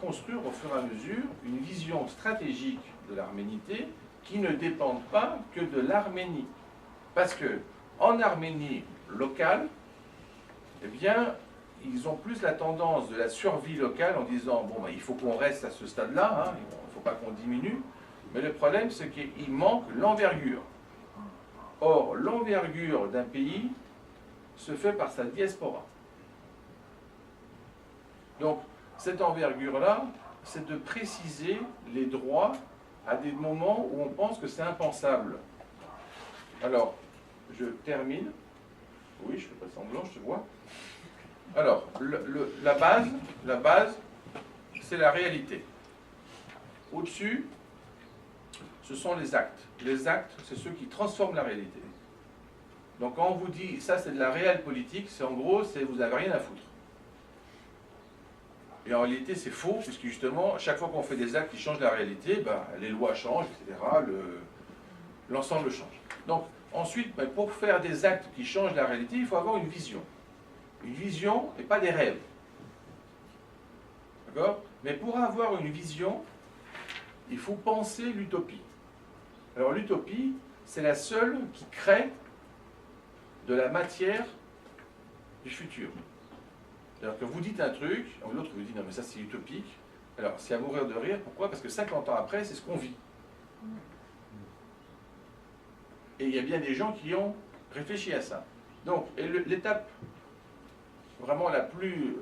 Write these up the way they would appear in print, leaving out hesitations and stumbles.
construire au fur et à mesure une vision stratégique de l'arménité qui ne dépende pas que de l'Arménie. Parce que en Arménie locale, eh bien, ils ont plus la tendance de la survie locale en disant bon, ben, il faut qu'on reste à ce stade-là, hein, il ne faut pas qu'on diminue. Mais le problème, c'est qu'il manque l'envergure. Or, l'envergure d'un pays se fait par sa diaspora. Donc, cette envergure-là, c'est de préciser les droits à des moments où on pense que c'est impensable. Alors, je termine. Oui, je fais pas semblant, je te vois. Alors, la base, c'est la réalité. Au-dessus, ce sont les actes. Les actes, c'est ceux qui transforment la réalité. Donc quand on vous dit, ça c'est de la réelle politique, c'est en gros, c'est vous n'avez rien à foutre. Et en réalité, c'est faux, puisque justement, chaque fois qu'on fait des actes qui changent la réalité, ben, les lois changent, etc., l'ensemble change. Donc, ensuite, ben, pour faire des actes qui changent la réalité, il faut avoir une vision. Une vision et pas des rêves. D'accord? Mais pour avoir une vision, il faut penser l'utopie. Alors l'utopie, c'est la seule qui crée de la matière du futur. C'est-à-dire que vous dites un truc, l'autre vous dit non mais ça c'est utopique. Alors c'est à mourir de rire, pourquoi? Parce que 50 ans après, c'est ce qu'on vit. Et il y a bien des gens qui ont réfléchi à ça. Donc l'étape vraiment la plus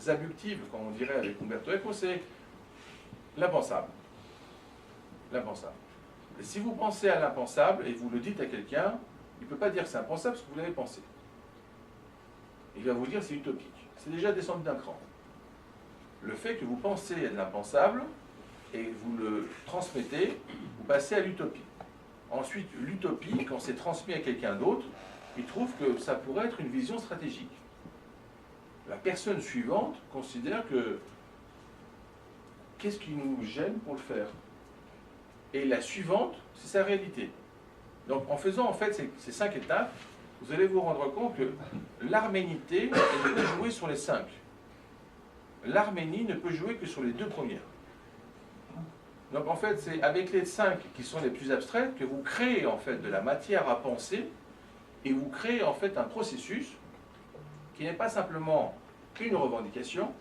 abductive, comme on dirait avec Umberto Eco, c'est l'impensable. L'impensable. Et si vous pensez à l'impensable et vous le dites à quelqu'un, il ne peut pas dire que c'est impensable parce que vous l'avez pensé. Il va vous dire c'est utopique. C'est déjà descendu d'un cran. Le fait que vous pensez à de l'impensable et vous le transmettez, vous passez à l'utopie. Ensuite, l'utopie, quand c'est transmis à quelqu'un d'autre, il trouve que ça pourrait être une vision stratégique. La personne suivante considère que qu'est-ce qui nous gêne pour le faire? Et la suivante, c'est sa réalité. Donc en faisant en fait ces 5 étapes, vous allez vous rendre compte que l'arménité, elle peut jouer sur les 5. L'Arménie ne peut jouer que sur les 2 premières. Donc en fait, c'est avec les 5 qui sont les plus abstraites que vous créez en fait de la matière à penser et vous créez en fait un processus qui n'est pas simplement une revendication,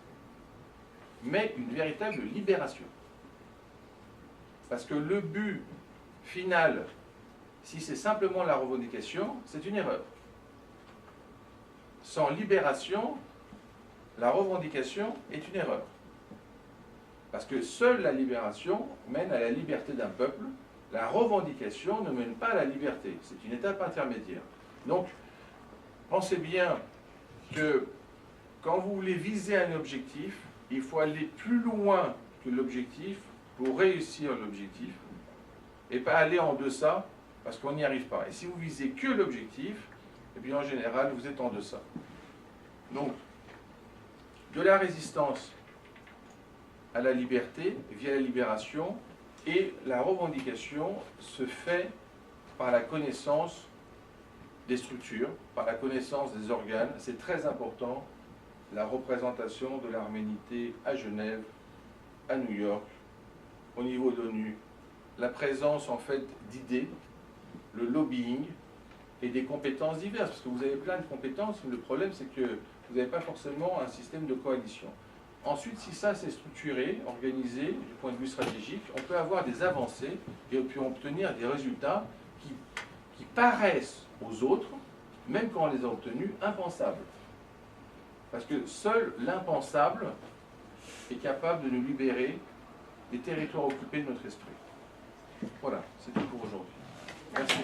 mais une véritable libération. Parce que le but final, si c'est simplement la revendication, c'est une erreur. Sans libération, la revendication est une erreur. Parce que seule la libération mène à la liberté d'un peuple, la revendication ne mène pas à la liberté. C'est une étape intermédiaire. Donc, pensez bien que quand vous voulez viser un objectif, il faut aller plus loin que l'objectif pour réussir l'objectif et pas aller en deçà parce qu'on n'y arrive pas. Et si vous visez que l'objectif, eh bien en général, vous êtes en deçà. Donc, de la résistance à la liberté via la libération, et la revendication se fait par la connaissance des structures, par la connaissance des organes. C'est très important, la représentation de l'arménité à Genève, à New York, au niveau de l'ONU, la présence en fait d'idées, le lobbying et des compétences diverses, parce que vous avez plein de compétences, mais le problème c'est que vous n'avez pas forcément un système de coalition. Ensuite, si ça c'est structuré, organisé du point de vue stratégique, on peut avoir des avancées et on peut obtenir des résultats qui paraissent aux autres, même quand on les a obtenus, impensables. Parce que seul l'impensable est capable de nous libérer des territoires occupés de notre esprit. Voilà, c'est tout pour aujourd'hui. Merci.